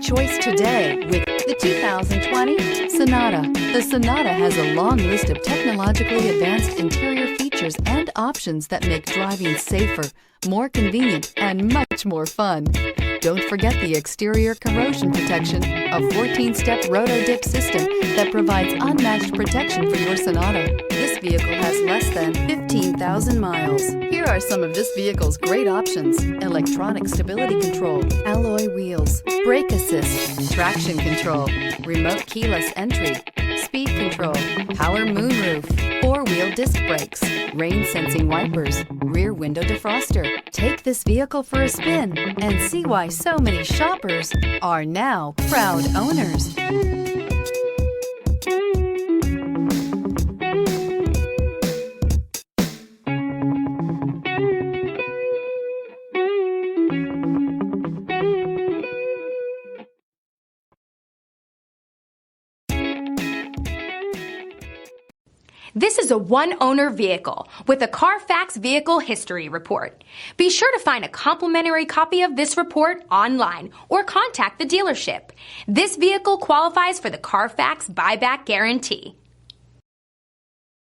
choice today with the 2020 Sonata. The Sonata has a long list of technologically advanced interior features and options that make driving safer, more convenient, and much more fun. Don't forget the exterior corrosion protection, a 14-step roto-dip system that provides unmatched protection for your Sonata. This vehicle has less than 15,000 miles. Here are some of this vehicle's great options: electronic stability control, alloy wheels, brake assist, traction control, remote keyless entry, speed control, power moonroof, four-wheel disc brakes, rain-sensing wipers, rear window defroster. Take this vehicle for a spin and see why so many shoppers are now proud owners. This is a one-owner vehicle with a Carfax Vehicle History Report. Be sure to find a complimentary copy of this report online or contact the dealership. This vehicle qualifies for the Carfax Buyback Guarantee.